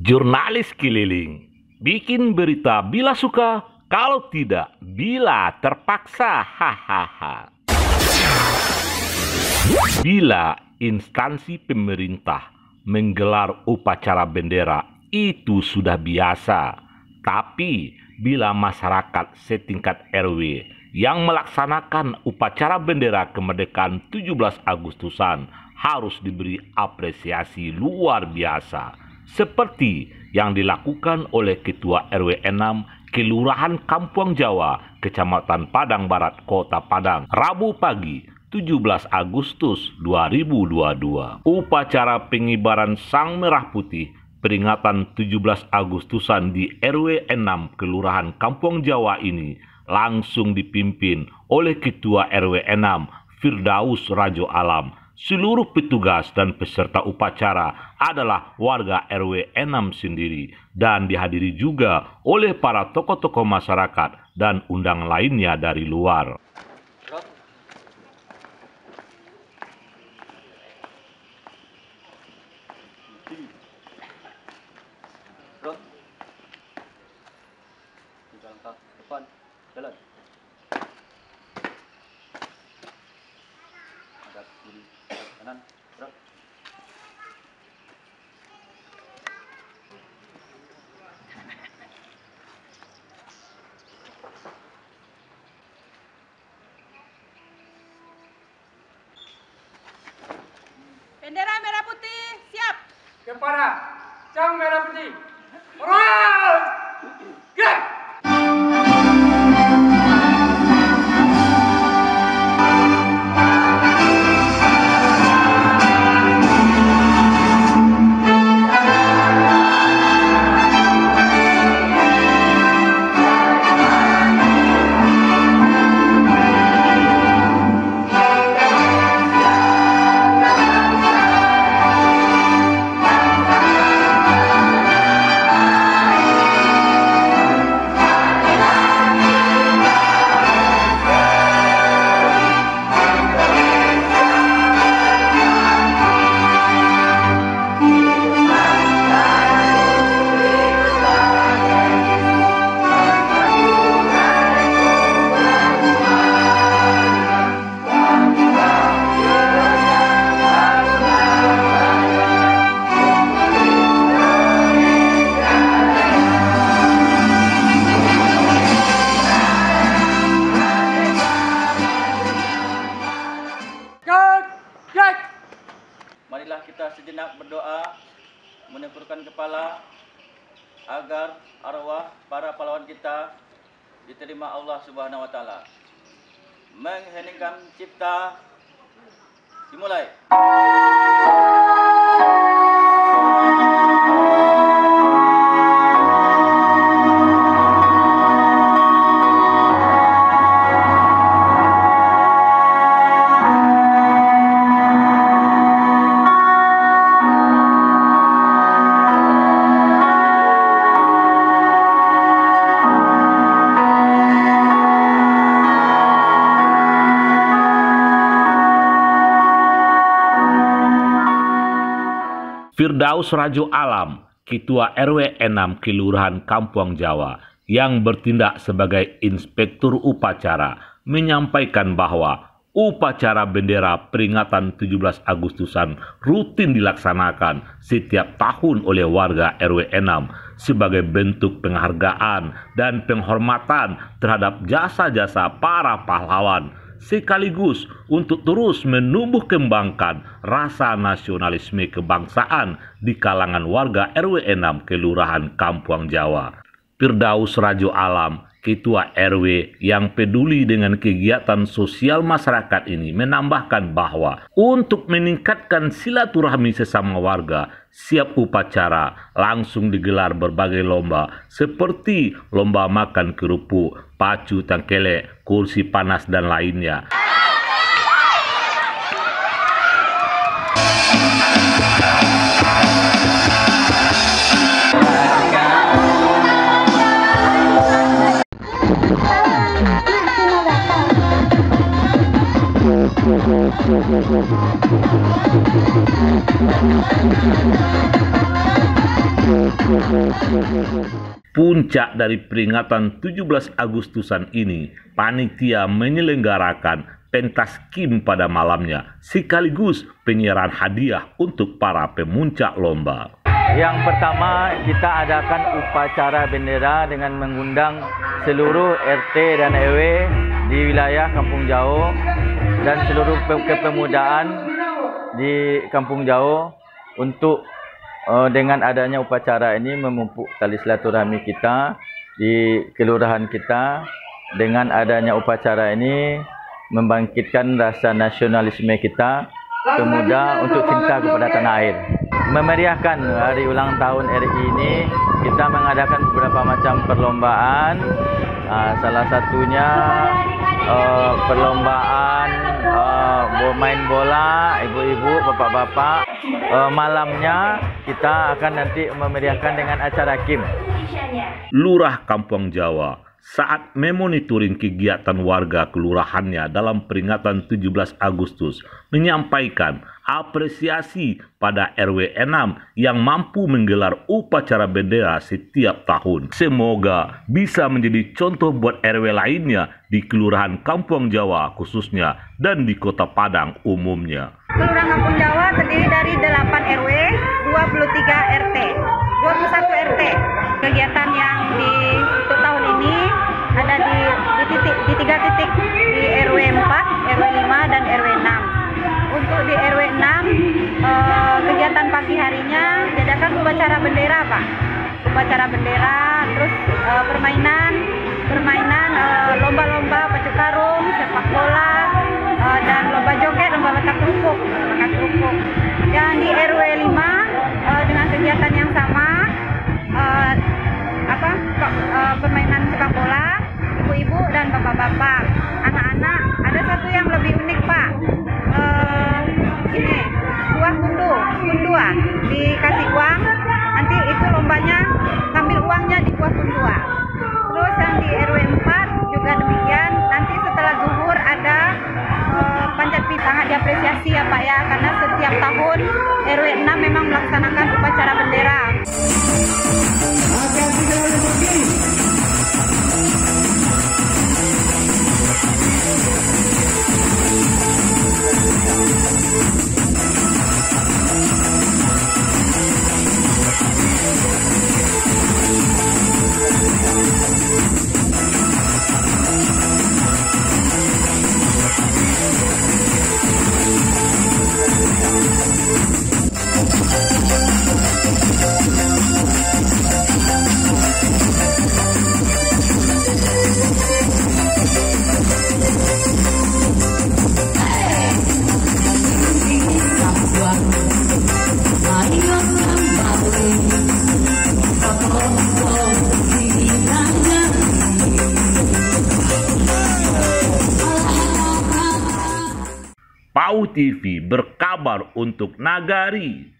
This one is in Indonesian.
Jurnalis keliling, bikin berita bila suka, kalau tidak bila terpaksa. Hahaha. Bila instansi pemerintah menggelar upacara bendera itu sudah biasa, tapi bila masyarakat setingkat RW yang melaksanakan upacara bendera kemerdekaan 17 Agustusan harus diberi apresiasi luar biasa, seperti yang dilakukan oleh Ketua RW 6 Kelurahan Kampung Jawa, Kecamatan Padang Barat, Kota Padang, Rabu pagi 17 Agustus 2022. Upacara pengibaran Sang Merah Putih peringatan 17 Agustusan di RW 6 Kelurahan Kampung Jawa ini langsung dipimpin oleh Ketua RW 6 Firdaus Rajo Alam. Seluruh petugas dan peserta upacara adalah warga RW 6 sendiri dan dihadiri juga oleh para tokoh-tokoh masyarakat dan undang lainnya dari luar. Depan, jalan. Ada kiri, kanan, gerak. Bendera merah putih, siap. Kepada Sang Merah Putih. Alright! Gerak! Marilah kita sejenak berdoa, menundukkan kepala agar arwah para pahlawan kita diterima Allah Subhanahu wa taala. Mengheningkan cipta, dimulai. Firdaus Rajo Alam, Ketua RW 6 Kelurahan Kampung Jawa, yang bertindak sebagai inspektur upacara, menyampaikan bahwa upacara bendera peringatan 17 Agustusan rutin dilaksanakan setiap tahun oleh warga RW 6 sebagai bentuk penghargaan dan penghormatan terhadap jasa-jasa para pahlawan, sekaligus untuk terus menumbuh kembangkan rasa nasionalisme kebangsaan di kalangan warga RW 6 Kelurahan Kampung Jawa. Firdaus Rajo Alam, Ketua RW yang peduli dengan kegiatan sosial masyarakat ini, menambahkan bahwa untuk meningkatkan silaturahmi sesama warga, siap upacara langsung digelar berbagai lomba seperti lomba makan kerupuk, pacu tangkelek, kursi panas, dan lainnya. Puncak dari peringatan 17 Agustusan ini, panitia menyelenggarakan pentas Kim pada malamnya, sekaligus penyerahan hadiah untuk para pemuncak lomba. Yang pertama, kita adakan upacara bendera dengan mengundang seluruh RT dan RW di wilayah Kampung Jauh dan seluruh kepemudaan di Kampung Jauh untuk dengan adanya upacara ini memupuk tali silaturahmi kita di kelurahan kita. Dengan adanya upacara ini membangkitkan rasa nasionalisme kita, pemuda untuk cinta kepada tanah air. Memeriahkan hari ulang tahun RI ini, kita mengadakan beberapa macam perlombaan. Salah satunya perlombaan main bola, ibu-ibu, bapak-bapak. Malamnya kita akan nanti memeriahkan dengan acara Kim. Lurah Kampung Jawa saat memonitoring kegiatan warga kelurahannya dalam peringatan 17 Agustus menyampaikan apresiasi pada RW 6 yang mampu menggelar upacara bendera setiap tahun. Semoga bisa menjadi contoh buat RW lainnya di Kelurahan Kampung Jawa khususnya dan di Kota Padang umumnya. Kelurahan Kampung Jawa terdiri dari 8 RW, 23 RT, 21 RT. Kegiatan yang untuk tahun ini ada di 3 titik di RW 4, RW 5, dan RW 6. Untuk di RW 6, kegiatan pagi harinya diadakan upacara bendera, Pak. Upacara bendera, terus permainan, lomba-lomba pacuk karung, sepak bola, dan lomba joget, lomba makan kerupuk. Dan di RW 5 dengan kegiatan yang sama, permainan sepak bola, ibu-ibu dan bapak-bapak. Anak-anak, ada satu yang lebih unik, Pak. Ini buah kundua, dikasih uang, nanti itu lombanya ngambil uangnya di buah kundua. Terus yang di RW 4 juga demikian, nanti setelah zuhur ada panjat pinang. Sangat diapresiasi ya Pak ya, karena setiap tahun RW 6 memang melaksanakan upacara bendera. PAU TV berkabar untuk Nagari.